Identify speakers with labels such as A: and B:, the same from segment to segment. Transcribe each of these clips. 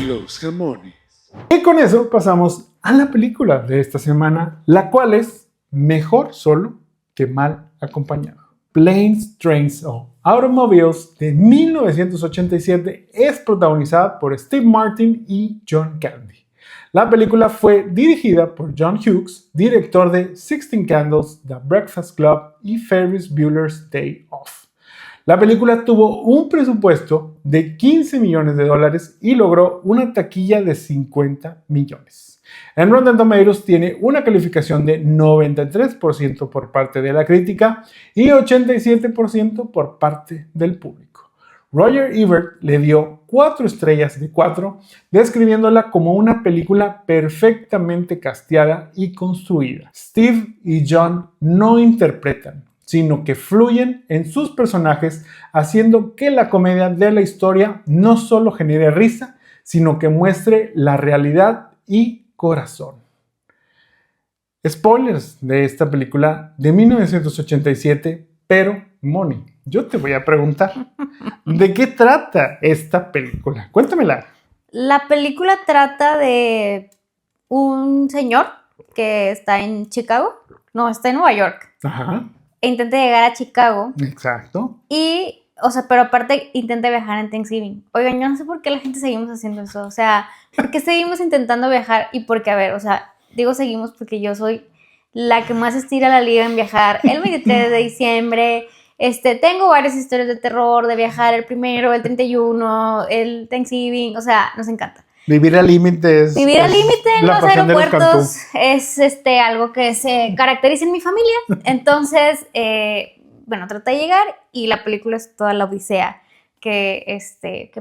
A: Los jamones.
B: Y con eso pasamos a la película de esta semana, la cual es Mejor solo que mal acompañado. Planes, Trains o Automobiles de 1987 es protagonizada por Steve Martin y John Candy. La película fue dirigida por John Hughes, director de Sixteen Candles, The Breakfast Club y Ferris Bueller's Day Off. La película tuvo un presupuesto de $15 millones y logró una taquilla de $50 millones. En Rotten Tomatoes tiene una calificación de 93% por parte de la crítica y 87% por parte del público. Roger Ebert le dio 4 estrellas de 4, describiéndola como una película perfectamente casteada y construida. Steve y John no interpretan, sino que fluyen en sus personajes, haciendo que la comedia de la historia no solo genere risa, sino que muestre la realidad y corazón. Spoilers de esta película de 1987, pero Moni, yo te voy a preguntar, ¿de qué trata esta película? Cuéntamela.
C: La película trata de un señor que está en Chicago, no, está en Nueva York.
B: Ajá.
C: E intenta llegar a Chicago.
B: Exacto.
C: Y, o sea, pero aparte intenta viajar en Thanksgiving. Oigan, yo no sé por qué la gente seguimos haciendo eso. O sea, ¿por qué seguimos intentando viajar? Y porque, a ver, o sea, digo seguimos porque yo soy la que más estira la liga en viajar el 23 de diciembre. Tengo varias historias de terror, de viajar el 1, el 31, el Thanksgiving. O sea, nos encanta.
B: Vivir al límite es...
C: Vivir al límite en
B: la
C: los
B: pasión de los
C: aeropuertos es algo que se caracteriza en mi familia. Entonces, bueno, trata de llegar y la película es toda la odisea que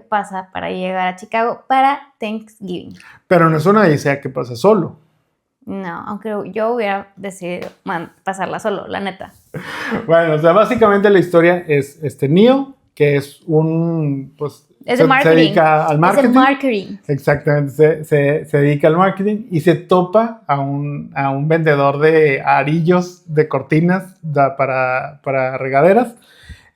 C: pasa para llegar a Chicago para Thanksgiving.
B: Pero no es una odisea que pasa solo.
C: No, aunque yo hubiera decidido pasarla solo, la neta.
B: Bueno, o sea, básicamente la historia es Neo, que es un... pues
C: es de marketing.
B: Se dedica al marketing.
C: Es el marketing.
B: Exactamente, se dedica al marketing y se topa a un vendedor de arillos de cortinas para regaderas,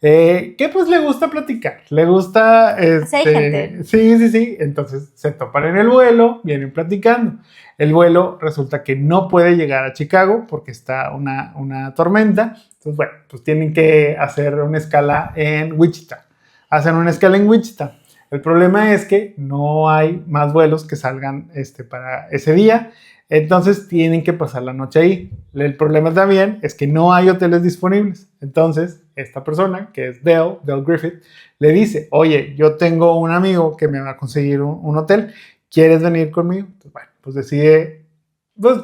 B: que pues le gusta platicar, le gusta...
C: Sí, hay gente.
B: Sí, entonces se topan en el vuelo, vienen platicando. El vuelo resulta que no puede llegar a Chicago porque está una tormenta, entonces bueno, pues tienen que hacer una escala en Wichita. Hacen una escala en Wichita. El problema es que no hay más vuelos que salgan para ese día, entonces tienen que pasar la noche ahí. El problema también es que no hay hoteles disponibles. Entonces, esta persona, que es Dale Griffith, le dice, oye, yo tengo un amigo que me va a conseguir un hotel, ¿quieres venir conmigo? Entonces, bueno, pues decide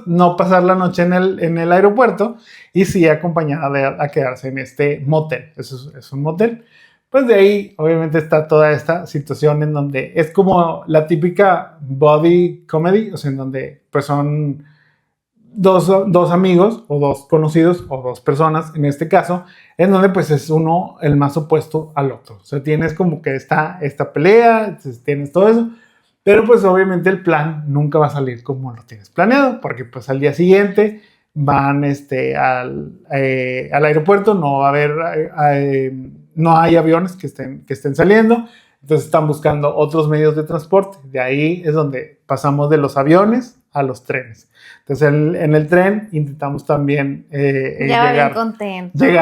B: no pasar la noche en el aeropuerto y sí acompañada de a quedarse en este motel. Eso es un motel. Pues de ahí, obviamente, está toda esta situación en donde es como la típica buddy comedy, o sea, en donde pues son dos amigos o dos conocidos o dos personas, en este caso, en donde pues es uno el más opuesto al otro. O sea, tienes como que esta pelea, tienes todo eso, pero pues obviamente el plan nunca va a salir como lo tienes planeado, porque pues al día siguiente van al aeropuerto, no va a haber... no hay aviones que estén saliendo, entonces están buscando otros medios de transporte. De ahí es donde pasamos de los aviones a los trenes. Entonces en el tren intentamos también llegar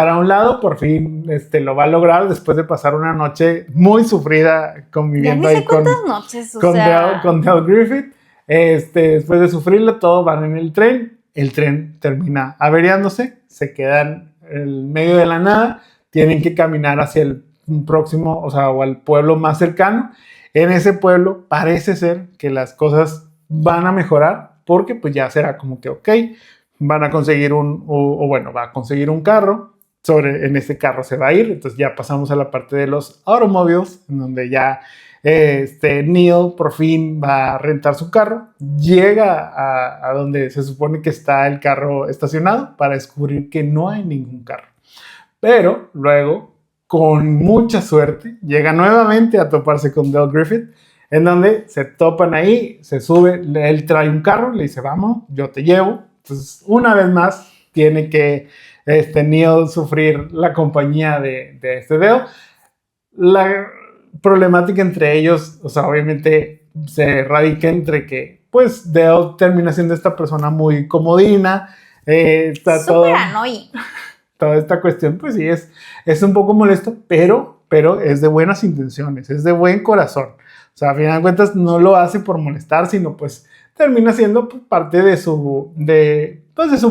B: a un lado, por fin lo va a lograr después de pasar una noche muy sufrida conviviendo ahí con Dale Griffith. Después de sufrirla, todos van en el tren termina averiándose, se quedan en medio de la nada, tienen que caminar hacia el próximo, o al pueblo más cercano. En ese pueblo parece ser que las cosas van a mejorar porque pues ya será como que ok, van a conseguir va a conseguir un carro, en ese carro se va a ir, entonces ya pasamos a la parte de los automobiles, en donde ya Neil por fin va a rentar su carro, llega a donde se supone que está el carro estacionado para descubrir que no hay ningún carro. Pero luego, con mucha suerte, llega nuevamente a toparse con Dale Griffith, en donde se topan ahí, se sube, él trae un carro, le dice, vamos, yo te llevo. Entonces, una vez más, tiene que Neil sufrir la compañía de Dale. La problemática entre ellos, o sea, obviamente se radica entre que, pues, Dale termina siendo esta persona muy comodina. Está
C: súper annoying.
B: toda esta cuestión, pues sí, es un poco molesto, pero es de buenas intenciones, es de buen corazón. O sea, a final de cuentas no lo hace por molestar, sino pues termina siendo pues, parte de su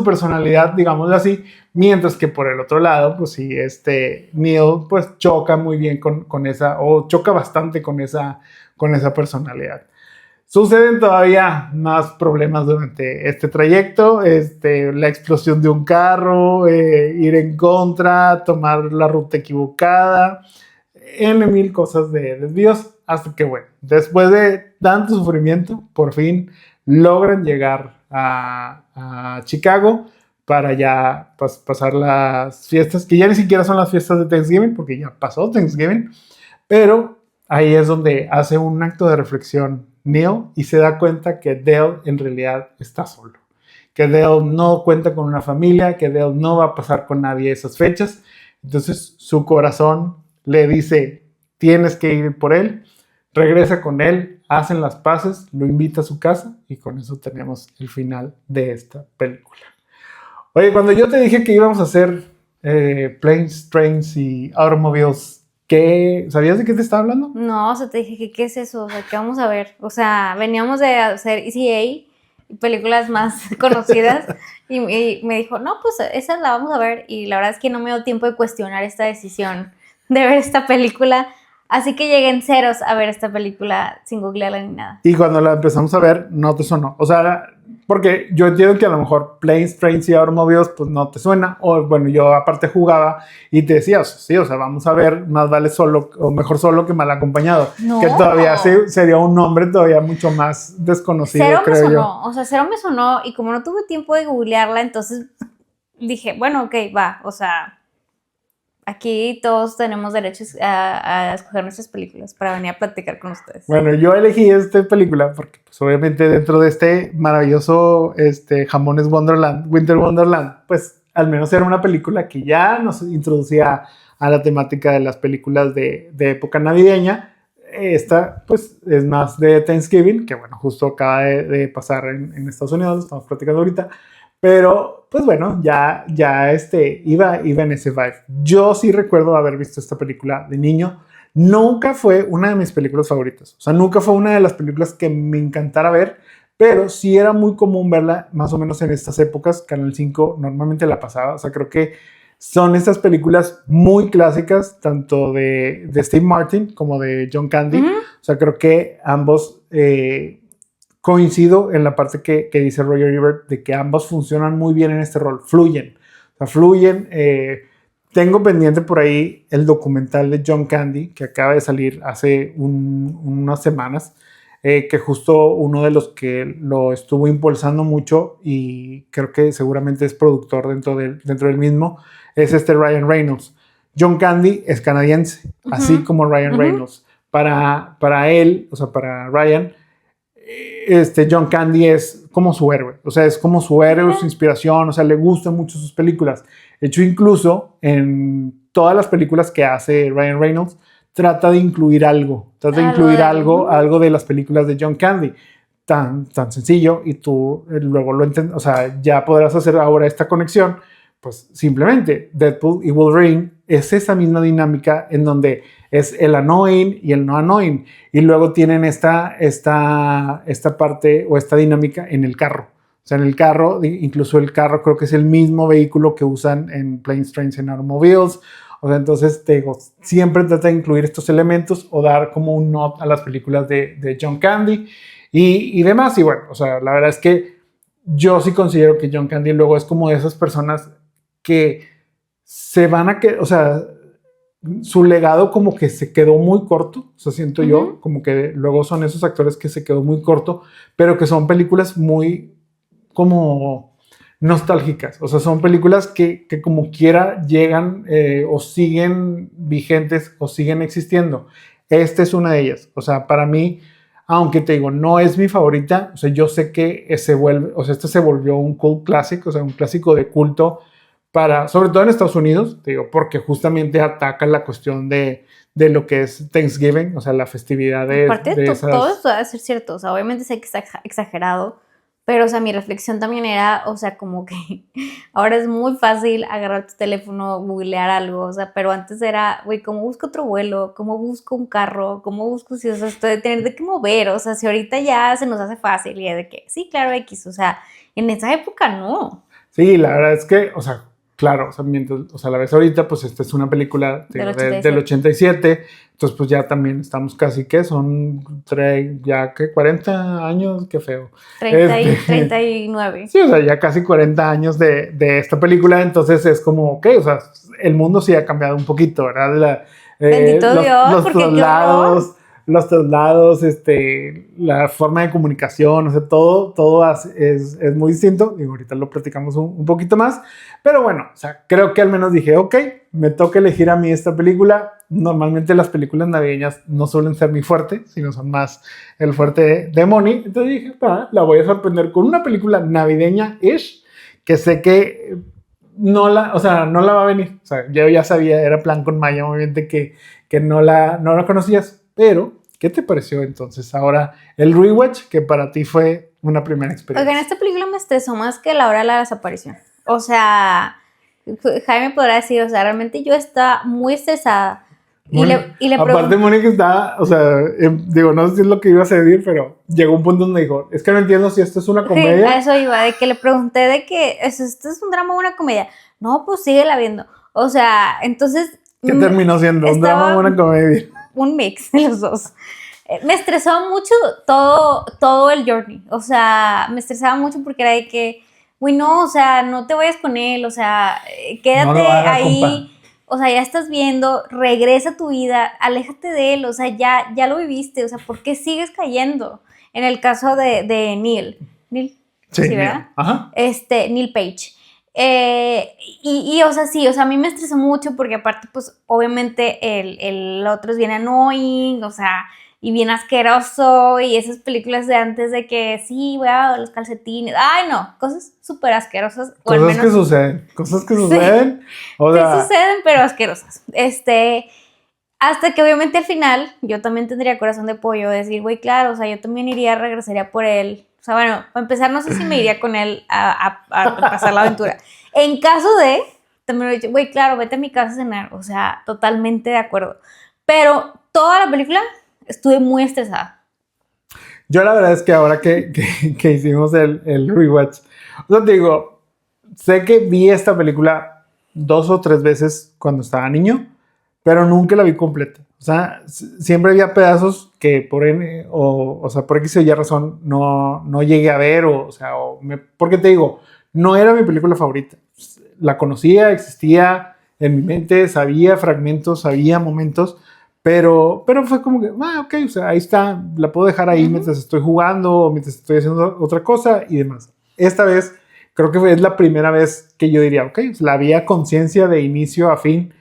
B: personalidad, digámoslo así, mientras que por el otro lado, pues sí, Neil pues choca muy bien con esa, o choca bastante con esa personalidad. Suceden todavía más problemas durante este trayecto, la explosión de un carro, ir en contra, tomar la ruta equivocada, mil cosas de desvíos, hasta que bueno, después de tanto sufrimiento, por fin logran llegar a Chicago para ya pasar las fiestas, que ya ni siquiera son las fiestas de Thanksgiving, porque ya pasó Thanksgiving, pero ahí es donde hace un acto de reflexión Neil y se da cuenta que Dale en realidad está solo, que Dale no cuenta con una familia, que Dale no va a pasar con nadie esas fechas. Entonces su corazón le dice, tienes que ir por él, regresa con él, hacen las paces, lo invita a su casa y con eso tenemos el final de esta película. Oye, cuando yo te dije que íbamos a hacer Planes, Trains y Automobiles, ¿sabías de qué te estaba hablando?
C: No, o sea, te dije que qué es eso, o sea, ¿qué vamos a ver? O sea, veníamos de hacer ECA, películas más conocidas, y me dijo, no, pues esa la vamos a ver, y la verdad es que no me dio tiempo de cuestionar esta decisión de ver esta película, así que llegué en ceros a ver esta película sin googlearla ni nada.
B: Y cuando la empezamos a ver, no te sonó, o sea, porque yo entiendo que a lo mejor Planes, Trains y Automobiles pues no te suena, o bueno, yo aparte jugaba y te decía, sí, o sea, vamos a ver, más vale solo, o mejor solo que mal acompañado,
C: no.
B: Que todavía sería un nombre todavía mucho más desconocido,
C: cero
B: creo
C: me sonó,
B: yo.
C: O sea, cero me sonó, y como no tuve tiempo de googlearla, entonces dije, bueno, ok, va, o sea, aquí todos tenemos derechos a escoger nuestras películas para venir a platicar con ustedes.
B: Bueno, yo elegí esta película porque pues obviamente dentro de este maravilloso Jamones Wonderland, Winter Wonderland, pues al menos era una película que ya nos introducía a la temática de las películas de época navideña. Esta pues es más de Thanksgiving, que bueno, justo acaba de pasar en Estados Unidos, lo estamos platicando ahorita. Pero, pues bueno, ya iba en ese vibe. Yo sí recuerdo haber visto esta película de niño. Nunca fue una de mis películas favoritas. O sea, nunca fue una de las películas que me encantara ver, pero sí era muy común verla más o menos en estas épocas. Canal 5 normalmente la pasaba. O sea, creo que son estas películas muy clásicas, tanto de Steve Martin como de John Candy. Uh-huh. O sea, creo que ambos... coincido en la parte que dice Roger Ebert de que ambos funcionan muy bien en este rol, fluyen. O sea, fluyen. Tengo pendiente por ahí el documental de John Candy que acaba de salir hace unas semanas, que justo uno de los que lo estuvo impulsando mucho y creo que seguramente es productor dentro del mismo, es Ryan Reynolds. John Candy es canadiense, uh-huh. Así como Ryan uh-huh. Reynolds. Para él, o sea, para Ryan, John Candy es como su héroe, o sea, es como su héroe, su inspiración, o sea, le gustan mucho sus películas. De hecho, incluso en todas las películas que hace Ryan Reynolds, trata de incluir algo de las películas de John Candy. Tan sencillo, y tú luego lo entiendes, o sea, ya podrás hacer ahora esta conexión, pues simplemente Deadpool y Wolverine es esa misma dinámica en donde es el annoying y el no annoying, y luego tienen esta parte o esta dinámica en el carro. O sea, en el carro, incluso el carro creo que es el mismo vehículo que usan en Planes, Trains and Automobiles. O sea, entonces te digo, siempre trata de incluir estos elementos o dar como un nod a las películas de John Candy y demás. Y bueno, o sea, la verdad es que yo sí considero que John Candy luego es como de esas personas que se van a que, o sea, su legado como que se quedó muy corto, o sea, siento uh-huh. yo, como que luego son esos actores que se quedó muy corto, pero que son películas muy como nostálgicas, o sea, son películas que como quiera llegan o siguen vigentes o siguen existiendo. Esta es una de ellas, o sea, para mí, aunque te digo, no es mi favorita, o sea, yo sé que se volvió un cult classic, o sea, un clásico de culto, sobre todo en Estados Unidos, te digo, porque justamente ataca la cuestión de lo que es Thanksgiving, o sea, la festividad
C: Aparte,
B: de esas...
C: todo esto debe ser cierto, o sea, obviamente sé que está exagerado, pero, o sea, mi reflexión también era, o sea, como que ahora es muy fácil agarrar tu teléfono, googlear algo, o sea, pero antes era, güey, ¿cómo busco otro vuelo? ¿Cómo busco un carro? ¿Cómo busco si, o sea, estoy de tener de qué mover? O sea, si ahorita ya se nos hace fácil y es de que, sí, claro, X, o sea, en esa época no.
B: Sí, la verdad es que, o sea, claro, o sea, mientras, o sea, la ves ahorita, pues esta es una película
C: Del
B: del
C: 87.
B: 87, entonces pues ya también estamos casi, ¿qué? Son ya que 40 años, qué feo.
C: 39.
B: Sí, o sea, ya casi 40 años de esta película, entonces es como, ok, o sea, el mundo sí ha cambiado un poquito, ¿verdad?
C: Bendito Dios,
B: Los
C: porque qué horror.
B: traslados, la forma de comunicación, o sea, todo es muy distinto, y ahorita lo platicamos un poquito más, pero bueno, o sea, creo que al menos dije, ok, me toca elegir a mí esta película. Normalmente las películas navideñas no suelen ser mi fuerte, sino son más el fuerte de Moni, entonces dije, la voy a sorprender con una película navideña-ish, que sé que o sea, no la va a venir, o sea, yo ya sabía, era plan con Maya, obviamente que no la conocías, pero ¿qué te pareció entonces ahora el rewatch que para ti fue una primera experiencia?
C: Oigan, esta película me estresó más que la hora de la desaparición. O sea, Jaime podrá decir, o sea, realmente yo estaba muy estresada. Y le
B: Aparte,
C: pregunté,
B: Mónica está, o sea, digo, no sé si es lo que ibas a decir, pero llegó un punto donde dijo, es que no entiendo si esto es una
C: sí, a
B: comedia.
C: eso iba, de que le pregunté de que, ¿esto es un drama o una comedia? No, pues síguela viendo. O sea, entonces...
B: ¿Qué terminó siendo? ¿Un drama o una comedia?
C: Un mix de los dos. Me estresó mucho todo el journey. O sea, me estresaba mucho porque era de que, güey, no, o sea, no te vayas con él, o sea, quédate
B: No lo haga,
C: ahí.
B: compa.
C: O sea, ya estás viendo, regresa a tu vida, aléjate de él, o sea, ya lo viviste, o sea, ¿por qué sigues cayendo? En el caso de Neil. Neil,
B: Sí,
C: sí, ¿verdad?
B: Ajá.
C: Neil Page. O sea, sí, o sea, a mí me estresó mucho porque aparte, pues, obviamente el otro es bien annoying, o sea, y bien asqueroso, y esas películas de antes de que, sí, wow, los calcetines, ay, no, cosas súper asquerosas. O al
B: Cosas
C: menos,
B: que suceden, cosas que
C: sí,
B: suceden. O
C: sí
B: sea,
C: suceden, pero asquerosas. Hasta que obviamente al final, yo también tendría corazón de pollo, de decir, güey, claro, o sea, yo también regresaría por él. O sea, bueno, para empezar, no sé si me iría con él a pasar la aventura. En caso de, también lo he dicho, güey, claro, vete a mi casa a cenar. O sea, totalmente de acuerdo. Pero toda la película estuve muy estresada.
B: yo la verdad es que ahora que hicimos el rewatch, o sea, te digo, sé que vi esta película 2 o 3 veces cuando estaba niño, pero nunca la vi completa. O sea, siempre había pedazos que o sea, por X o Y razón no llegué a ver, porque te digo, no era mi película favorita. La conocía, existía en mi mente, sabía fragmentos, sabía momentos, pero fue como que, ok, o sea, ahí está, la puedo dejar ahí mientras estoy jugando o mientras estoy haciendo otra cosa y demás. Esta vez creo que es la primera vez que yo diría, ok, la vi a conciencia de inicio a fin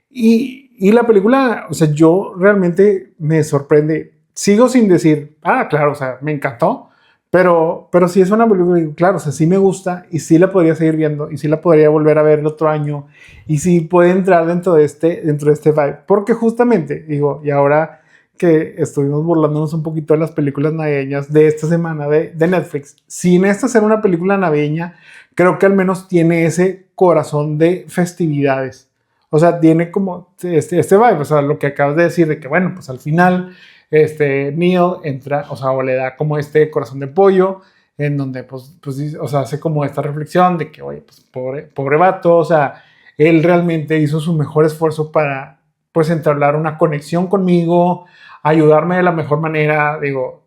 B: y la película, o sea, yo realmente me sorprende. Sigo sin decir, claro, o sea, me encantó, pero sí es una película, claro, o sea, sí me gusta y sí la podría seguir viendo y sí la podría volver a ver el otro año y sí puede entrar dentro de este vibe. Porque justamente, digo, y ahora que estuvimos burlándonos un poquito de las películas navideñas de esta semana de Netflix, sin esta ser una película navideña, creo que al menos tiene ese corazón de festividades. O sea, tiene como este vibe, o sea, lo que acabas de decir de que, bueno, pues al final, Neil entra, o sea, o le da como este corazón de pollo, en donde, pues, o sea, hace como esta reflexión de que, oye, pues, pobre vato, o sea, él realmente hizo su mejor esfuerzo para, pues, entablar una conexión conmigo, ayudarme de la mejor manera, digo,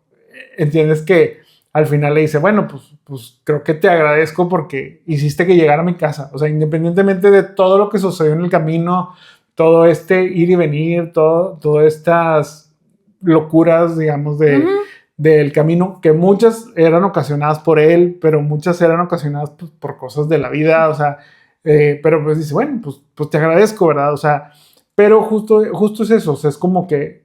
B: entiendes que al final le dice, bueno, pues creo que te agradezco porque hiciste que llegara a mi casa. O sea, independientemente de todo lo que sucedió en el camino, todo este ir y venir, todas estas locuras, digamos, del camino, que muchas eran ocasionadas por él, pero muchas eran ocasionadas pues, por cosas de la vida, o sea, pero pues dice, bueno, pues te agradezco, ¿verdad? O sea, pero justo es eso, o sea, es como que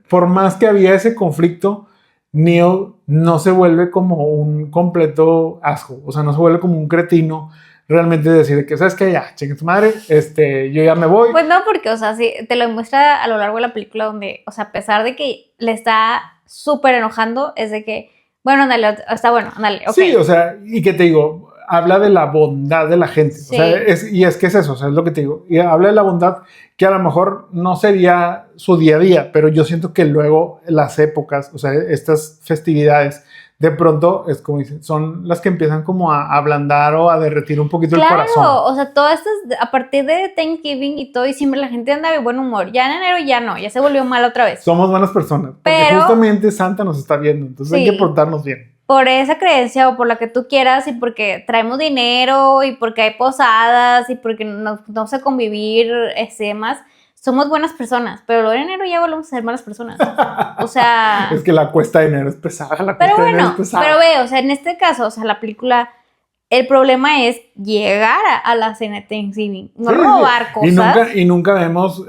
B: por más que había ese conflicto, Neil no se vuelve como un completo asco, o sea, no se vuelve como un cretino, realmente decir que, ¿sabes qué? Ya, chingue tu madre, yo ya me voy.
C: Pues no, porque, o sea, sí, te lo muestra a lo largo de la película donde, o sea, a pesar de que le está súper enojando, es de que, bueno, ándale, está bueno, ándale, ok.
B: Sí, o sea, y que te digo, habla de la bondad de la gente.
C: Sí.
B: O sea, es que es eso, o sea, es lo que te digo. Y habla de la bondad que a lo mejor no sería su día a día, pero yo siento que luego las épocas, o sea, estas festividades, de pronto, es como dicen, son las que empiezan como a ablandar o a derretir un poquito el corazón.
C: Claro, o sea, todo esto es a partir de Thanksgiving y todo diciembre la gente anda de buen humor. Ya en enero ya no, ya se volvió mal otra vez.
B: Somos buenas personas, porque
C: Pero,
B: justamente Santa nos está viendo, entonces
C: sí,
B: hay que portarnos bien.
C: por esa creencia o por la que tú quieras y porque traemos dinero y porque hay posadas y porque no sé convivir, demás, somos buenas personas, pero luego en enero ya volvemos a ser malas personas. O sea...
B: Es que la cuesta de enero es pesada, la
C: Pero
B: cuesta de enero
C: bueno,
B: es pesada.
C: pero ve, o sea, en este caso, o sea, la película, el problema es llegar a la cena de Thanksgiving, no
B: Sí,
C: robar
B: sí.
C: cosas.
B: Y nunca vemos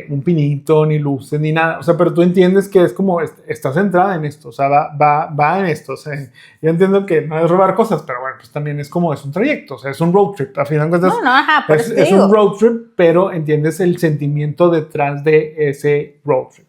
B: un pinito, ni luces, ni nada. O sea, pero tú entiendes que es como, estás centrada en esto, o sea, va en esto. O sea, yo entiendo que no es robar cosas, pero bueno, pues también es como, es un trayecto, o sea, es un road trip. Al final de cuentas,
C: No, ajá, por eso te
B: es
C: digo.
B: un road trip, pero entiendes el sentimiento detrás de ese road trip.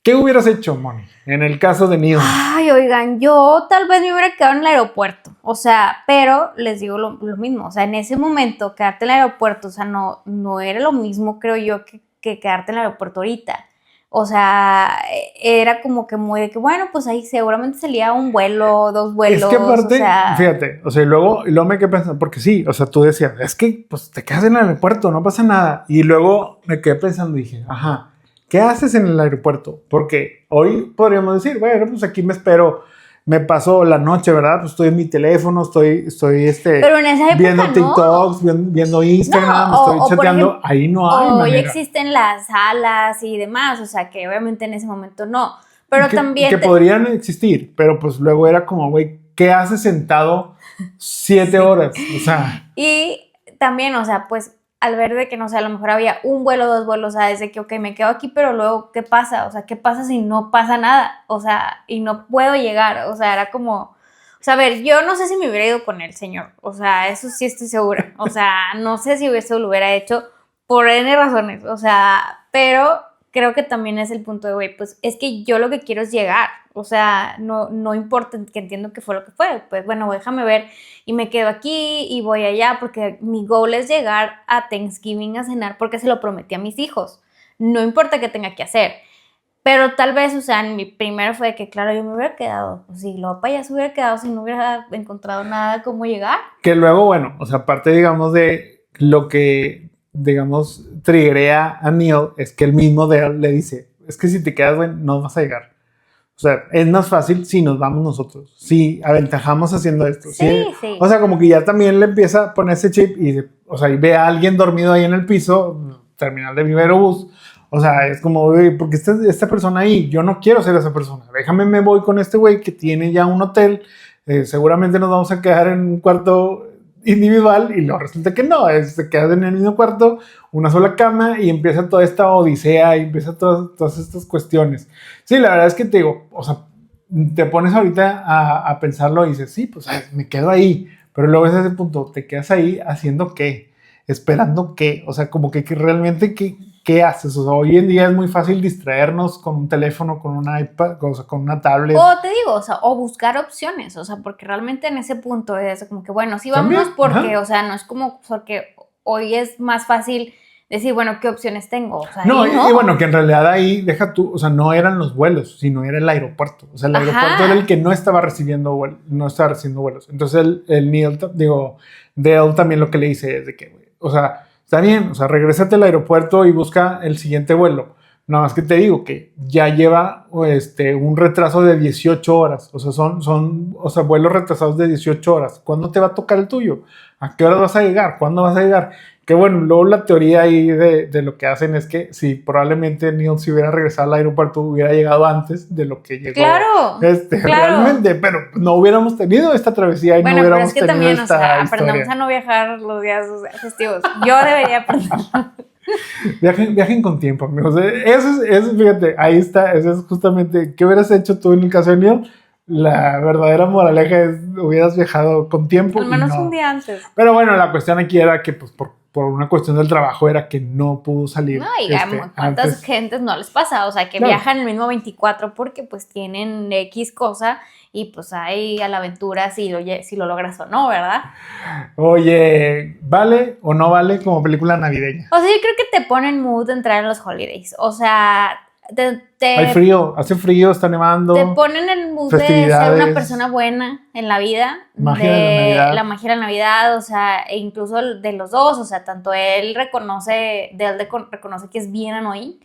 B: ¿Qué hubieras hecho, Moni, en el caso de Neil?
C: Ay, oigan, yo tal vez me hubiera quedado en el aeropuerto, o sea, pero les digo lo mismo, o sea, en ese momento quedarte en el aeropuerto, o sea, no era lo mismo, creo yo, que quedarte en el aeropuerto ahorita. O sea, era como que muy de que, bueno, pues ahí seguramente salía un vuelo, 2 vuelos.
B: Es que aparte,
C: o sea,
B: fíjate, o sea, y luego me quedé pensando, porque sí, o sea, tú decías, es que pues te quedas en el aeropuerto, no pasa nada. Y luego me quedé pensando y dije, ajá, ¿qué haces en el aeropuerto? Porque hoy podríamos decir, bueno, pues aquí me espero, me paso la noche, ¿verdad? Pues estoy en mi teléfono, estoy
C: pero en esa época
B: viendo
C: no.
B: TikToks, viendo Instagram, estoy
C: por
B: chateando,
C: ejemplo,
B: ahí no hay
C: hoy
B: manera.
C: existen las salas y demás, o sea, que obviamente en ese momento no. Pero también...
B: Que podrían existir, pero pues luego era como, güey, ¿qué haces sentado 7 horas? O sea...
C: Y también, o sea, pues al ver de que, no sé, a lo mejor había un vuelo, 2 vuelos, o sea, desde que, ok, me quedo aquí, pero luego, ¿qué pasa? O sea, ¿qué pasa si no pasa nada? O sea, y no puedo llegar, o sea, era como... O sea, a ver, yo no sé si me hubiera ido con el señor, o sea, eso sí estoy segura, o sea, no sé si eso lo hubiera hecho por N razones, o sea, pero creo que también es el punto de, güey, pues es que yo lo que quiero es llegar, o sea, no importa, que entiendo que fue lo que fue, pues bueno, déjame ver y me quedo aquí y voy allá porque mi goal es llegar a Thanksgiving a cenar porque se lo prometí a mis hijos, no importa qué tenga que hacer. Pero tal vez, o sea, mi primero fue que, claro, yo me hubiera quedado, pues si lo ya se hubiera quedado si no hubiera encontrado nada cómo llegar.
B: Que luego, bueno, o sea, aparte, digamos, de lo que, digamos, triggerea a Neil, es que el mismo de él le dice, es que si te quedas, güey, no vas a llegar. O sea, es más fácil si nos vamos nosotros, si aventajamos haciendo esto.
C: Sí.
B: O sea, como que ya también le empieza a poner ese chip y, o sea, y ve a alguien dormido ahí en el piso, terminal de Viverobús. O sea, es como, güey, porque esta persona ahí, yo no quiero ser esa persona. Déjame, me voy con este güey que tiene ya un hotel. Seguramente nos vamos a quedar en un cuarto individual y luego resulta que no, se queda en el mismo cuarto, una sola cama y empieza toda esta odisea y empieza todas estas cuestiones. Sí, la verdad es que te digo, o sea, te pones ahorita a pensarlo y dices, sí, pues me quedo ahí, pero luego es ese punto, te quedas ahí haciendo qué, esperando qué, o sea, como que realmente ¿qué haces? O sea, hoy en día es muy fácil distraernos con un teléfono, con un iPad, o sea, con una tablet.
C: O te digo, o sea, o buscar opciones, o sea, porque realmente en ese punto es como que, bueno, sí vámonos porque, o sea, no es como porque hoy es más fácil decir, bueno, ¿qué opciones tengo? O sea,
B: no, y bueno, que en realidad ahí, deja tú, o sea, no eran los vuelos, sino era el aeropuerto. O sea, el aeropuerto era el que no estaba recibiendo vuelos. Entonces, el Neil, digo, Dale también lo que le dice es de que, o sea, está bien, o sea, regrésate al aeropuerto y busca el siguiente vuelo. Nada más que te digo que ya lleva un retraso de 18 horas. O sea, son vuelos retrasados de 18 horas. ¿Cuándo te va a tocar el tuyo? ¿A qué hora vas a llegar? ¿Cuándo vas a llegar? Que bueno, luego la teoría ahí de lo que hacen es que si probablemente Neil si hubiera regresado al aeropuerto hubiera llegado antes de lo que llegó.
C: Claro.
B: Realmente, pero no hubiéramos tenido esta travesía y
C: bueno,
B: no hubiéramos
C: pero es que
B: tenido
C: también,
B: esta
C: o sea,
B: historia.
C: aprendamos a no viajar los días festivos. Yo debería aprender.
B: Viajen con tiempo, amigos. Eso es, fíjate, ahí está. Eso es justamente, ¿qué hubieras hecho tú en el caso de Neil? la verdadera moraleja es hubieras viajado con tiempo.
C: Al menos
B: no.
C: un día antes.
B: Pero bueno, la cuestión aquí era que pues por una cuestión del trabajo era que no pudo salir.
C: No, y cuántas gentes no les pasa, o sea, que
B: claro,
C: viajan el mismo 24 porque pues tienen X cosa y pues hay a la aventura si lo logras o no, ¿verdad?
B: Oye, ¿vale o no vale como película navideña?
C: O sea, yo creo que te pone en mood de entrar en los holidays, o sea,
B: Hay frío, hace frío, está nevando.
C: te ponen en el mood de ser una persona buena en la vida,
B: magia de la Navidad.
C: La magia de la Navidad, o sea, e incluso de los dos, o sea, tanto él reconoce que es bien annoying,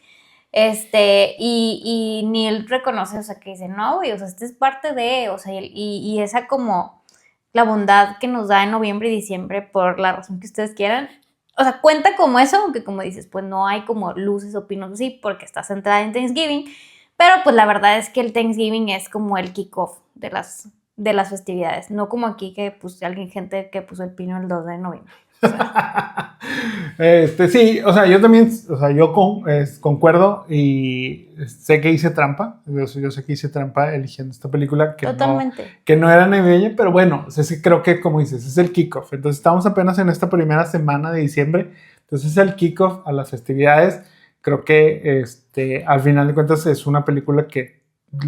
C: y Neil reconoce, o sea, que dice, no, güey, o sea, este es parte de, o sea, y esa como la bondad que nos da en noviembre y diciembre por la razón que ustedes quieran. O sea, cuenta como eso, aunque como dices, pues no hay como luces o pinos así porque está centrada en Thanksgiving, pero pues la verdad es que el Thanksgiving es como el kickoff de las festividades, no como aquí que pues gente que puso el pino el 2 de noviembre. O sea.
B: Sí, o sea, yo también, o sea, yo concuerdo y sé que hice trampa, yo sé que hice trampa eligiendo esta película que no era navideña, pero bueno, o sea, sí, creo que como dices, es el kickoff, entonces estamos apenas en esta primera semana de diciembre, entonces es el kickoff a las festividades, creo que al final de cuentas es una película que,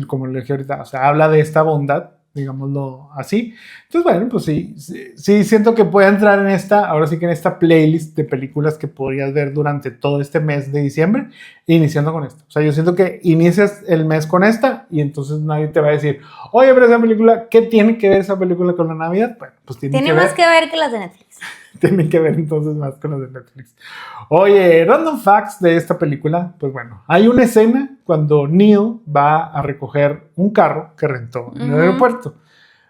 B: como le dije ahorita, o sea, habla de esta bondad, digámoslo así. Entonces, bueno, pues sí siento que puede entrar en ahora sí que en esta playlist de películas que podrías ver durante todo este mes de diciembre, iniciando con esto. O sea, yo siento que inicias el mes con esta y entonces nadie te va a decir, oye, pero esa película, ¿qué tiene que ver esa película con la Navidad? Bueno, pues tiene
C: más que ver que las de Netflix.
B: Tienen que ver entonces más con las de Netflix. Oye, random facts de esta película, pues bueno, hay una escena cuando Neil va a recoger un carro que rentó en el aeropuerto.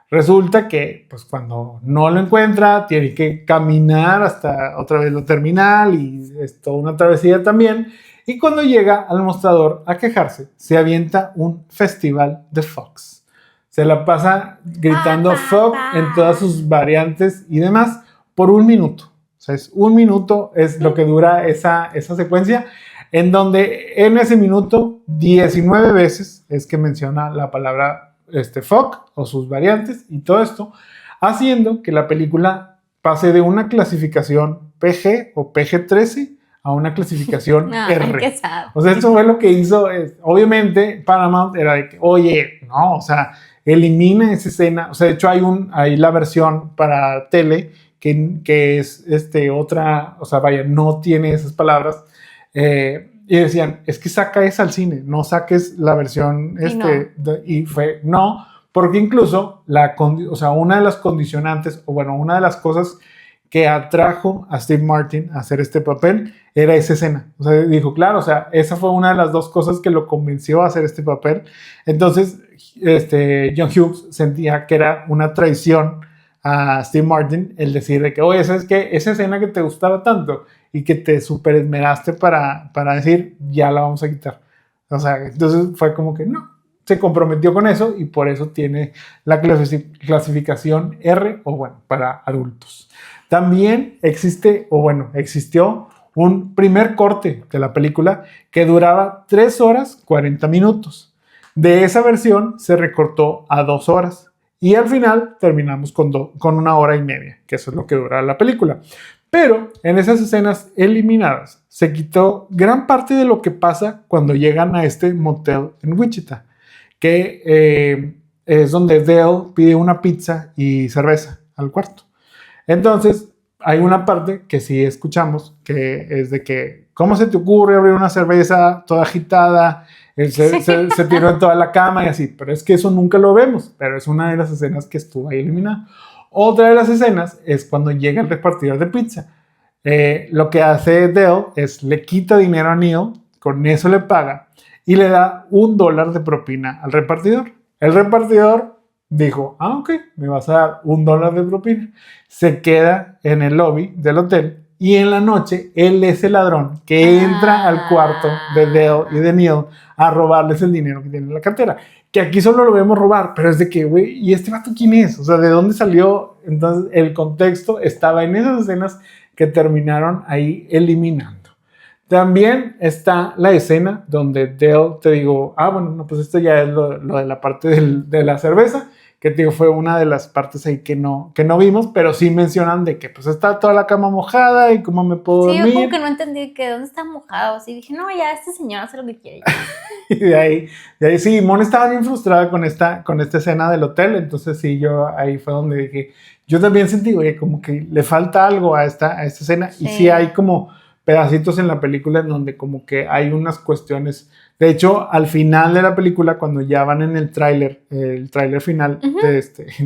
B: Resulta que, pues cuando no lo encuentra, tiene que caminar hasta otra vez la terminal y es toda una travesía también. Y cuando llega al mostrador a quejarse, se avienta un festival de Fox. Se la pasa gritando Fox en todas sus variantes y demás por 1 minuto. O sea, es 1 minuto es lo que dura esa secuencia, en donde en ese minuto 19 veces es que menciona la palabra fuck o sus variantes y todo esto, haciendo que la película pase de una clasificación PG o PG-13 a una clasificación R. O sea, eso fue lo que hizo. Obviamente, Paramount era de que, oye, no, o sea, elimina esa escena. O sea, de hecho, hay la versión para tele que es otra, o sea, vaya, no tiene esas palabras. Y decían, es que saca esa al cine, no saques la versión, y fue, no, porque incluso, o sea, una de las condicionantes, o bueno, una de las cosas que atrajo a Steve Martin a hacer este papel era esa escena. O sea, dijo, claro, o sea, esa fue una de las 2 cosas que lo convenció a hacer este papel. Entonces, John Hughes sentía que era una traición a Steve Martin el decir de que, oye, ¿sabes qué? Esa escena que te gustaba tanto y que te super esmeraste para decir, ya la vamos a quitar. O sea, entonces fue como que no, se comprometió con eso y por eso tiene la clasificación R, o bueno, para adultos. También existió un primer corte de la película que duraba 3 horas 40 minutos. De esa versión se recortó a 2 horas. Y al final terminamos con 1 hora y media, que eso es lo que dura la película. Pero en esas escenas eliminadas se quitó gran parte de lo que pasa cuando llegan a este motel en Wichita, que es donde Dale pide una pizza y cerveza al cuarto. Entonces, hay una parte que sí escuchamos, que es de que, ¿cómo se te ocurre abrir una cerveza toda agitada? Se tiró en toda la cama y así, pero es que eso nunca lo vemos, pero es una de las escenas que estuvo ahí eliminada. Otra de las escenas es cuando llega el repartidor de pizza. Lo que hace Dale es le quita dinero a Neil, con eso le paga y le da $1 de propina al repartidor. El repartidor dijo, ok, me vas a dar $1 de propina. Se queda en el lobby del hotel y en la noche él es el ladrón que entra al cuarto de Dale y de Neil a robarles el dinero que tiene en la cartera. Que aquí solo lo vemos robar, pero es de que, güey, ¿y este vato quién es? O sea, ¿de dónde salió? Entonces, el contexto estaba en esas escenas que terminaron ahí eliminando. También está la escena donde Dale, te digo, bueno, no, pues esto ya es lo de la parte de la cerveza, que te digo, fue una de las partes ahí que no vimos, pero sí mencionan de que pues está toda la cama mojada y cómo me puedo
C: Sí, yo como
B: dormir.
C: que no entendí que dónde está mojado, así dije, no, ya, este señor hace lo que quiere.
B: Y de ahí sí, Mon estaba bien frustrada con esta escena del hotel, entonces sí, yo ahí fue donde dije, yo también sentí, oye, como que le falta algo a esta escena,
C: Sí.
B: y sí hay como pedacitos en la película en donde como que hay unas cuestiones. De hecho, al final de la película, cuando ya van en el tráiler final,
C: Ujú.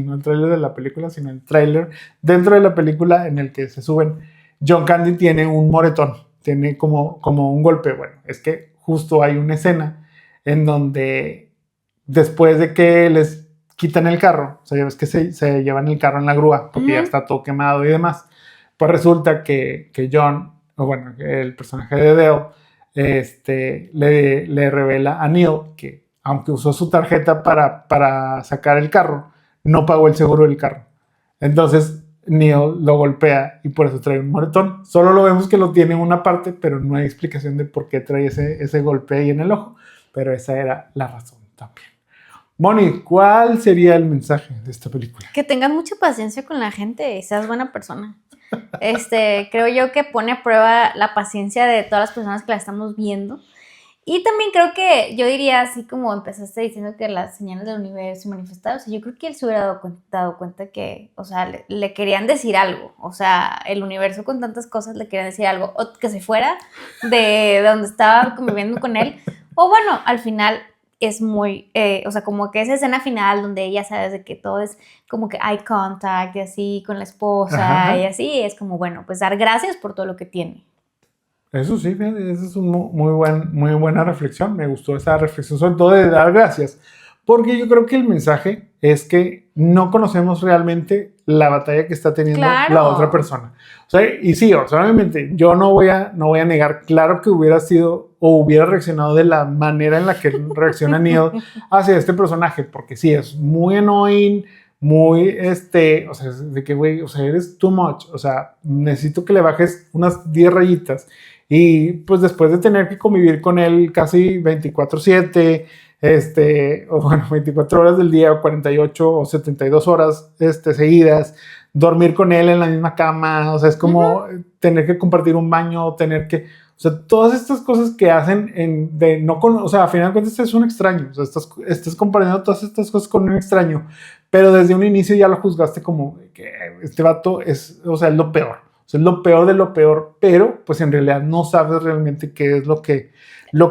B: no el tráiler de la película, sino el tráiler dentro de la película en el que se suben, John Candy tiene un moretón, tiene como un golpe. Bueno, es que justo hay una escena en donde después de que les quitan el carro, o sea, ya ves que se llevan el carro en la grúa porque ya está todo quemado y demás, pues resulta que John, o bueno, el personaje de Dale, le revela a Neil que aunque usó su tarjeta para sacar el carro, no pagó el seguro del carro. Entonces Neil lo golpea y por eso trae un moretón. Solo lo vemos que lo tiene en una parte, pero no hay explicación de por qué trae ese golpe ahí en el ojo. Pero esa era la razón también. Moni, ¿cuál sería el mensaje de esta película?
C: Que tengas mucha paciencia con la gente y seas buena persona. Creo yo que pone a prueba la paciencia de todas las personas que la estamos viendo. Y también creo que yo diría, así como empezaste diciendo que las señales del universo se manifestaban, o sea, yo creo que él se hubiera dado cuenta que, o sea, le querían decir algo, o sea, el universo con tantas cosas le querían decir algo, o que se fuera de donde estaba conviviendo con él, o bueno, al final es muy, o sea, como que esa escena final donde ella sabe de que todo es como que eye contact y así con la esposa. Ajá. Y así, es como, bueno, pues dar gracias por todo lo que tiene.
B: Eso sí, esa es una muy buena reflexión. Me gustó esa reflexión, sobre todo de dar gracias. Porque yo creo que el mensaje es que no conocemos realmente la batalla que está teniendo la otra persona. O sea, y sí, o sea, obviamente, yo no voy a negar, claro que hubiera sido o hubiera reaccionado de la manera en la que reacciona Neil hacia este personaje, porque sí, es muy annoying, muy, o sea, de que, güey, o sea, eres too much, o sea, necesito que le bajes unas 10 rayitas. Y pues después de tener que convivir con él casi 24/7, o bueno, 24 horas del día, o 48 o 72 horas seguidas, dormir con él en la misma cama, o sea, es como tener que compartir un baño, tener que, o sea, todas estas cosas que hacen o sea, a final de cuentas es un extraño, o sea, estás compartiendo todas estas cosas con un extraño, pero desde un inicio ya lo juzgaste como que este vato es, o sea, es lo peor. O sea, es lo peor de lo peor, pero pues en realidad no sabes realmente qué es lo que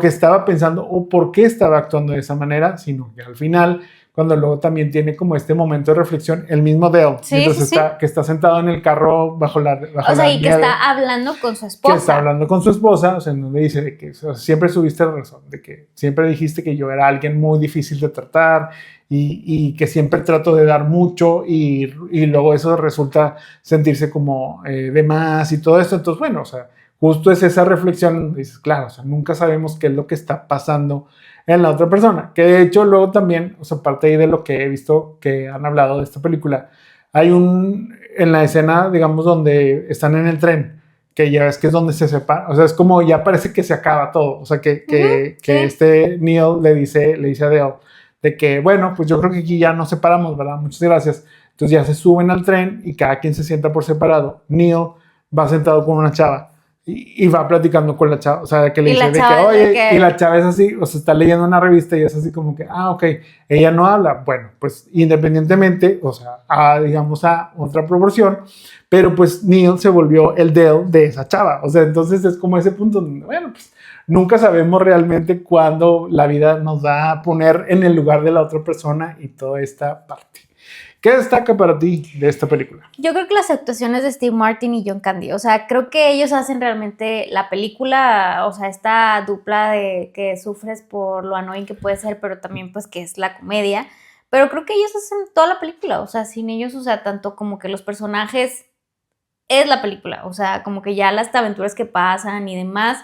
B: estaba pensando o por qué estaba actuando de esa manera, sino que al final, cuando luego también tiene como este momento de reflexión, el mismo Dale, mientras que está sentado en el carro bajo la
C: o sea, y que está hablando con su esposa.
B: Que está hablando con su esposa, o sea, en donde dice de que, o sea, siempre tuviste razón, de que siempre dijiste que yo era alguien muy difícil de tratar y que siempre trato de dar mucho y luego eso resulta sentirse como de más y todo esto. Entonces, bueno, o sea, justo es esa reflexión, dices, claro, o sea, nunca sabemos qué es lo que está pasando en la otra persona, que de hecho luego también, o sea, parte ahí de lo que he visto que han hablado de esta película, hay en la escena, digamos, donde están en el tren, que ya ves que es donde se separa, o sea, es como ya parece que se acaba todo, o sea, que Neil le dice a Dale, de que, bueno, pues yo creo que aquí ya nos separamos, ¿verdad? Muchas gracias. Entonces ya se suben al tren y cada quien se sienta por separado. Neil va sentado con una chava y va platicando con la chava, o sea, que le dice de que, oye, y la chava es así, o sea, está leyendo una revista y es así como que, ok, ella no habla. Bueno, pues independientemente, o sea, digamos a otra proporción, pero pues Neil se volvió el Dale de esa chava, o sea, entonces es como ese punto donde, bueno, pues nunca sabemos realmente cuándo la vida nos va a poner en el lugar de la otra persona y toda esta parte. ¿Qué destaca para ti de esta película?
C: Yo creo que las actuaciones de Steve Martin y John Candy, o sea, creo que ellos hacen realmente la película, o sea, esta dupla de que sufres por lo annoying que puede ser, pero también pues que es la comedia, pero creo que ellos hacen toda la película, o sea, sin ellos, o sea, tanto como que los personajes es la película, o sea, como que ya las aventuras que pasan y demás,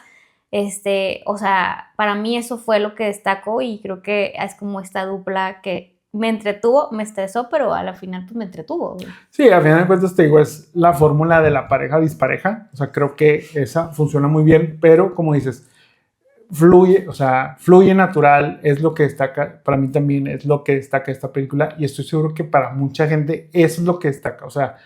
C: o sea, para mí eso fue lo que destacó y creo que es como esta dupla que me entretuvo, me estresó, pero a la final pues me entretuvo, güey.
B: Sí, al final de cuentas te digo, es la fórmula de la pareja dispareja. O sea, creo que esa funciona muy bien, pero como dices, fluye, o sea, fluye natural, es lo que destaca, para mí también es lo que destaca esta película y estoy seguro que para mucha gente eso es lo que destaca. O sea,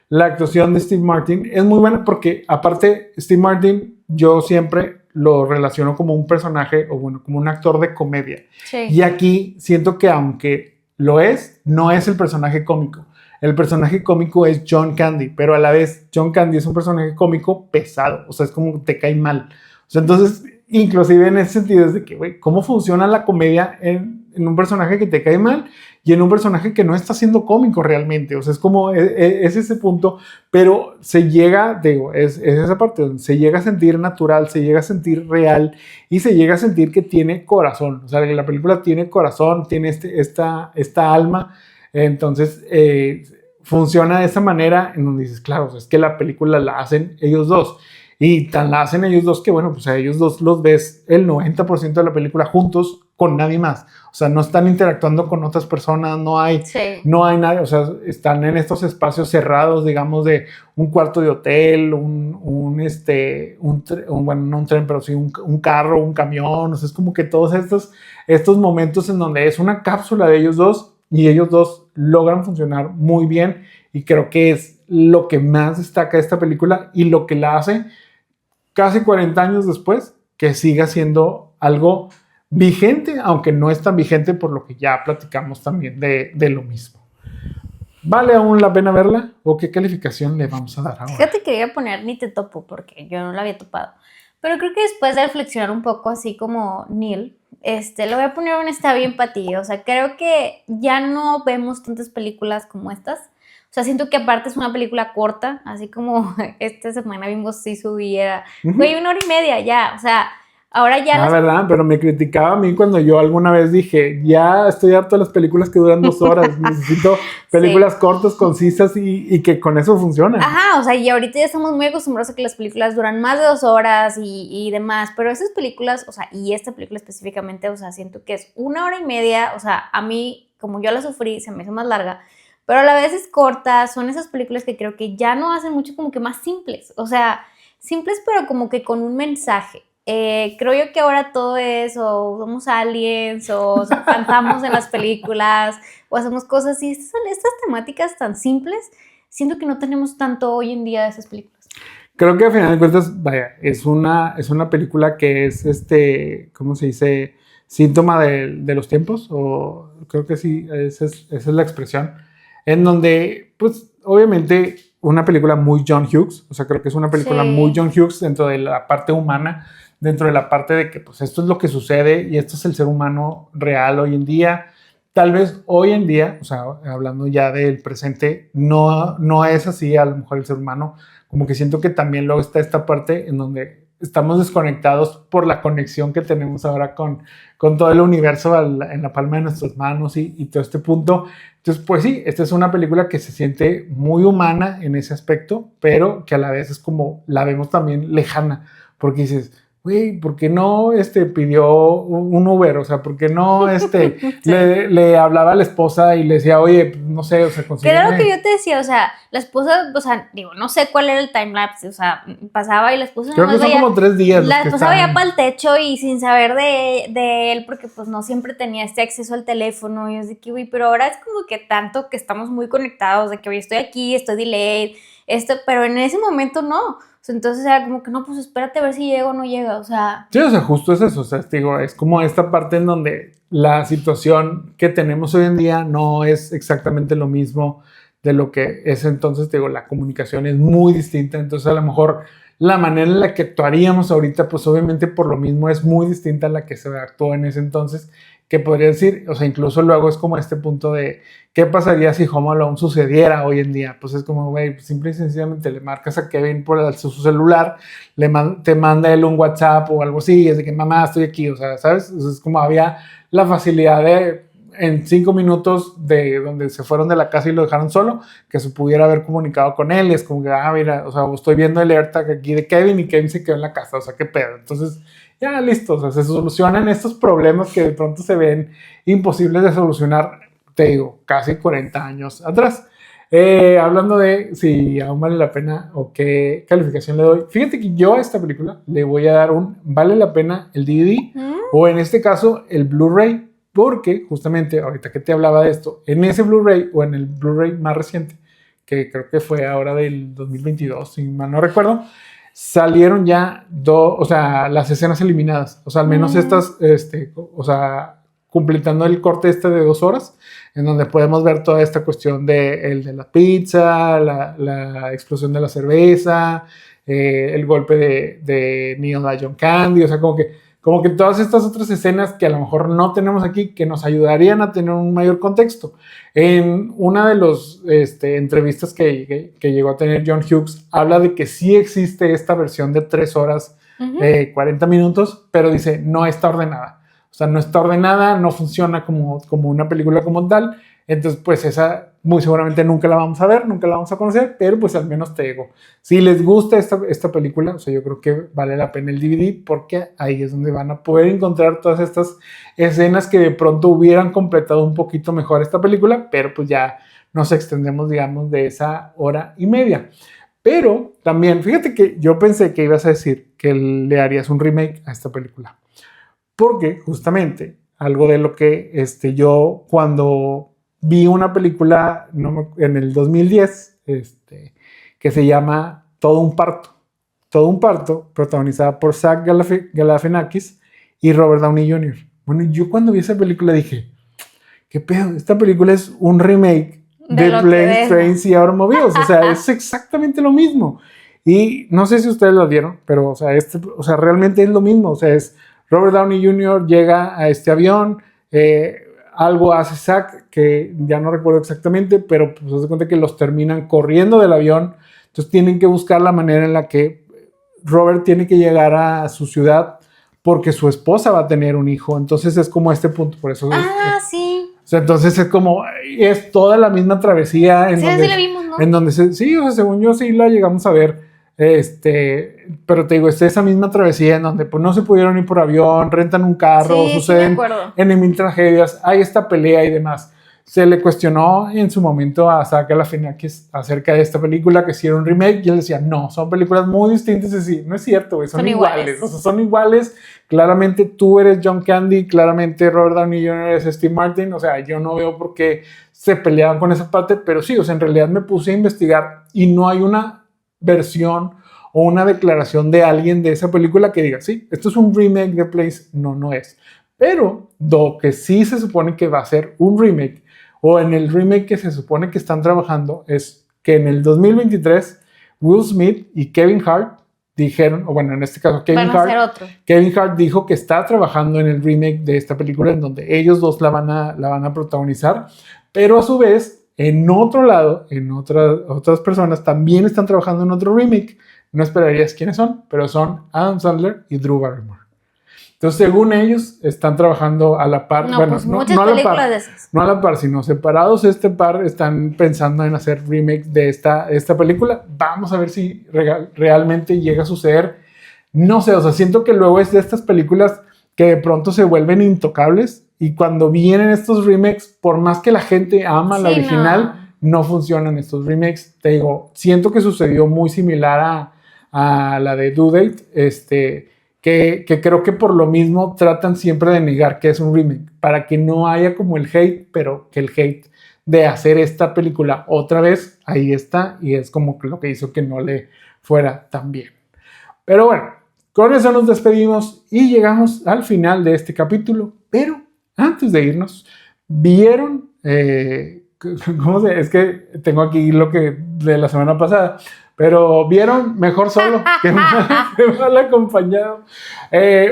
B: la actuación de Steve Martin es muy buena porque aparte Steve Martin yo siempre lo relaciono como un personaje o bueno, como un actor de comedia.
C: Sí.
B: Y aquí siento que aunque lo es, no es el personaje cómico. El personaje cómico es John Candy, pero a la vez John Candy es un personaje cómico pesado, o sea, es como que te cae mal. O sea, entonces, inclusive en ese sentido es de que, güey, ¿cómo funciona la comedia en un personaje que te cae mal y en un personaje que no está siendo cómico realmente? O sea, es como, es ese punto, pero se llega, digo, es esa parte donde se llega a sentir natural, se llega a sentir real y se llega a sentir que tiene corazón. O sea, que la película tiene corazón, tiene esta alma. Entonces, funciona de esa manera en donde dices, claro, es que la película la hacen ellos dos. Y tan la hacen ellos dos que, bueno, pues a ellos dos los ves el 90% de la película juntos con nadie más. O sea, no están interactuando con otras personas, no hay nadie. O sea, están en estos espacios cerrados, digamos, de un cuarto de hotel, bueno, no un tren, pero sí un carro, un camión. O sea, es como que todos estos momentos en donde es una cápsula de ellos dos y ellos dos logran funcionar muy bien. Y creo que es lo que más destaca esta película y lo que la hace casi 40 años después, que siga siendo algo vigente, aunque no es tan vigente por lo que ya platicamos también de lo mismo. ¿Vale aún la pena verla? ¿O qué calificación le vamos a dar ahora?
C: Fíjate que quería poner Ni te topo porque yo no la había topado. Pero creo que después de reflexionar un poco así como Neil, le voy a poner un está bien para ti. O sea, creo que ya no vemos tantas películas como estas. O sea, siento que aparte es una película corta, así como esta semana vimos Sisu y era, güey, 1 hora y media ya, o sea, ahora ya...
B: Ah, ¿verdad? Pero me criticaba a mí cuando yo alguna vez dije, ya estoy harto de las películas que duran 2 horas, necesito películas cortas, concisas y que con eso funcionan.
C: Ajá, o sea, y ahorita ya estamos muy acostumbrados a que las películas duran más de 2 horas y demás, pero esas películas, o sea, y esta película específicamente, o sea, siento que es 1 hora y media, o sea, a mí, como yo la sufrí, se me hizo más larga, pero a la vez es corta, son esas películas que creo que ya no hacen mucho como que más simples, o sea, simples pero como que con un mensaje. Creo yo que ahora todo es o somos aliens o cantamos en las películas o hacemos cosas y estas temáticas tan simples, siento que no tenemos tanto hoy en día de esas películas.
B: Creo que al final de cuentas, vaya, es una película que es ¿cómo se dice? Síntoma de los tiempos, o creo que sí, esa es la expresión. En donde, pues, obviamente, una película muy John Hughes, o sea, creo que es una película muy John Hughes dentro de la parte humana, dentro de la parte de que, pues, esto es lo que sucede y esto es el ser humano real hoy en día. Tal vez hoy en día, o sea, hablando ya del presente, no es así a lo mejor el ser humano, como que siento que también luego está esta parte en donde estamos desconectados por la conexión que tenemos ahora con todo el universo en la palma de nuestras manos y todo este punto. Entonces, pues sí, esta es una película que se siente muy humana en ese aspecto, pero que a la vez es como la vemos también lejana, porque dices, güey, ¿por qué no pidió un Uber? O sea, ¿por qué no sí. le hablaba a la esposa y le decía, oye, no sé, o sea, consígueme?
C: Claro que yo te decía, o sea, la esposa, o sea, digo, no sé cuál era el timelapse, o sea, pasaba y la esposa...
B: Creo que son como 3 días.
C: La esposa veía para el techo y sin saber de él, porque pues no siempre tenía este acceso al teléfono, y yo de que, güey, pero ahora es como que tanto que estamos muy conectados, de que, oye, estoy aquí, estoy delayed, pero en ese momento no. Entonces era como que no, pues espérate a ver si llega o no llega, o sea...
B: Sí, o sea, justo es eso, o sea, digo, es como esta parte en donde la situación que tenemos hoy en día no es exactamente lo mismo de lo que es entonces, digo, la comunicación es muy distinta, entonces a lo mejor la manera en la que actuaríamos ahorita, pues obviamente por lo mismo es muy distinta a la que se actuó en ese entonces, que podría decir, o sea, incluso luego es como este punto de ¿qué pasaría si Home Alone sucediera hoy en día? Pues es como, güey, simple y sencillamente le marcas a Kevin por su celular, te manda él un WhatsApp o algo así, es de que mamá, estoy aquí, o sea, ¿sabes? O sea, es como había la facilidad de en 5 minutos de donde se fueron de la casa y lo dejaron solo, que se pudiera haber comunicado con él, es como que, mira, o sea, estoy viendo el AirTag aquí de Kevin y Kevin se quedó en la casa, o sea, qué pedo, entonces... Ya, listo, o sea, se solucionan estos problemas que de pronto se ven imposibles de solucionar te digo, casi 40 años atrás. Hablando de si aún vale la pena o qué calificación le doy, fíjate que yo a esta película le voy a dar un vale la pena el DVD o en este caso el Blu-ray, porque justamente ahorita que te hablaba de esto, en ese Blu-ray o en el Blu-ray más reciente, que creo que fue ahora del 2022, si mal no recuerdo, salieron ya las escenas eliminadas, o sea, al menos estas, o sea, completando el corte de 2 horas, en donde podemos ver toda esta cuestión de la pizza, la explosión de la cerveza, el golpe de Neil a John Candy, o sea, como que todas estas otras escenas que a lo mejor no tenemos aquí, que nos ayudarían a tener un mayor contexto. En una de las entrevistas que llegó a tener John Hughes, habla de que sí existe esta versión de 3 horas, 40 minutos, pero dice, no está ordenada. O sea, no está ordenada, no funciona como una película como tal. Entonces, pues esa muy seguramente nunca la vamos a ver, nunca la vamos a conocer, pero pues al menos te digo, si les gusta esta película, o sea, yo creo que vale la pena el DVD porque ahí es donde van a poder encontrar todas estas escenas que de pronto hubieran completado un poquito mejor esta película, pero pues ya nos extendemos, digamos, de esa hora y media. Pero también, fíjate que yo pensé que ibas a decir que le harías un remake a esta película. Porque justamente algo de lo que yo cuando vi una película en el 2010 que se llama Todo un parto, protagonizada por Zach Galifianakis y Robert Downey Jr. Bueno, yo cuando vi esa película dije, ¿qué pedo? Esta película es un remake de Planes, Trains y Automobiles. O sea, es exactamente lo mismo. Y no sé si ustedes lo vieron, pero o sea, realmente es lo mismo. O sea, es Robert Downey Jr. llega a este avión, algo hace Zack, que ya no recuerdo exactamente, pero pues se da cuenta que los terminan corriendo del avión, entonces tienen que buscar la manera en la que Robert tiene que llegar a su ciudad porque su esposa va a tener un hijo, entonces es como este punto, por eso...
C: Sí.
B: O sea, entonces es como, es toda la misma travesía en donde...
C: Sí la vimos, ¿no?
B: En donde sí, o sea, según yo sí la llegamos a ver. Pero te digo, esa misma travesía en donde pues no se pudieron ir por avión, rentan un carro, suceden mil tragedias, hay esta pelea y demás. Se le cuestionó en su momento a Zach Galifianakis acerca de esta película, que si era un remake, y él decía, no, son películas muy distintas. Y sí, no es cierto, güey, son iguales. O sea, son iguales. Claramente tú eres John Candy, claramente Robert Downey Jr. es Steve Martin. O sea, yo no veo por qué se peleaban con esa parte, pero sí, o sea, en realidad me puse a investigar y no hay una versión o una declaración de alguien de esa película que diga, sí, esto es un remake de Place. No es. Pero lo que sí se supone que va a ser un remake, o en el remake que se supone que están trabajando, es que en el 2023 Will Smith y Kevin Hart dijeron, o bueno, en este caso Kevin Hart dijo que está trabajando en el remake de esta película, en donde ellos dos la van a protagonizar, pero a su vez, en otro lado, en otras personas también están trabajando en otro remake. No esperarías quiénes son, pero son Adam Sandler y Drew Barrymore. Entonces, según ellos, están trabajando a la par.
C: No, bueno, pues no a la par, de esas.
B: No a la par, sino separados. Este par están pensando en hacer remakes de esta película. Vamos a ver si realmente llega a suceder. No sé, o sea, siento que luego es de estas películas que de pronto se vuelven intocables, y cuando vienen estos remakes, por más que la gente ama la original, no funcionan estos remakes. Te digo, siento que sucedió muy similar a la de Due Date, que creo que por lo mismo tratan siempre de negar que es un remake, para que no haya como el hate, pero que el hate de hacer esta película otra vez, ahí está, y es como lo que hizo que no le fuera tan bien. Pero bueno, con eso nos despedimos y llegamos al final de este capítulo, pero antes de irnos, ¿vieron? ¿Cómo se? Es que tengo aquí lo que de la semana pasada, pero ¿vieron? Mejor solo que mal acompañado.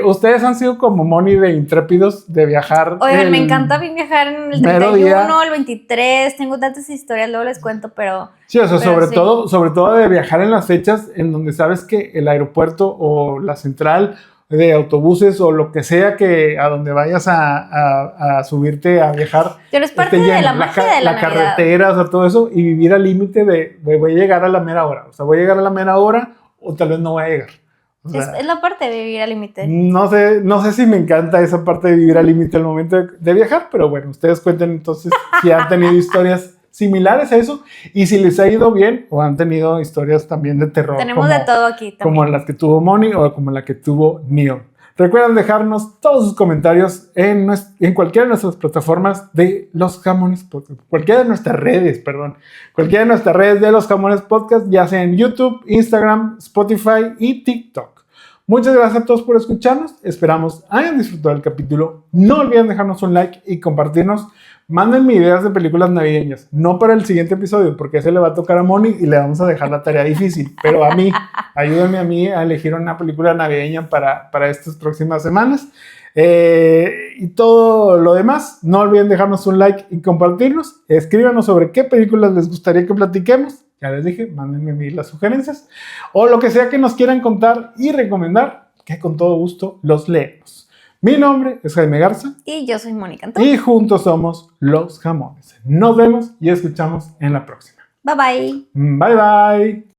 B: Ustedes han sido como Moni de intrépidos de viajar.
C: Oigan, me encanta viajar en el 31, el 23, tengo tantas historias, luego les cuento, pero...
B: Sí, o sea, sobre todo de viajar en las fechas en donde sabes que el aeropuerto o la central de autobuses o lo que sea que a donde vayas a subirte a viajar.
C: Pero es parte de la magia de la
B: carretera, o sea, todo eso, y vivir al límite de voy a llegar a la mera hora. O sea, voy a llegar a la mera hora o tal vez no voy a llegar. O sea,
C: Es la parte de vivir al límite.
B: no sé si me encanta esa parte de vivir al límite al momento de viajar, pero bueno, ustedes cuenten entonces si han tenido historias similares a eso y si les ha ido bien o han tenido historias también de terror.
C: Tenemos de todo aquí también.
B: Como las que tuvo Moni o como la que tuvo Neon. Recuerden dejarnos todos sus comentarios en cualquiera de nuestras plataformas de Los Jamones Podcast. Cualquiera de nuestras redes de Los Jamones Podcast, ya sea en YouTube, Instagram, Spotify y TikTok. Muchas gracias a todos por escucharnos. Esperamos hayan disfrutado del capítulo. No olviden dejarnos un like y compartirnos. Mándenme ideas de películas navideñas. No para el siguiente episodio, porque ese le va a tocar a Moni y le vamos a dejar la tarea difícil. Pero a mí, ayúdenme a mí a elegir una película navideña para estas próximas semanas. Y todo lo demás, no olviden dejarnos un like y compartirnos. Escríbanos sobre qué películas les gustaría que platiquemos. Ya les dije, mándenme a mí las sugerencias. O lo que sea que nos quieran contar y recomendar, que con todo gusto los leemos. Mi nombre es Jaime Garza.
C: Y yo soy Mónica Antón.
B: Y juntos somos Los Jamones. Nos vemos y escuchamos en la próxima.
C: Bye bye.
B: Bye bye.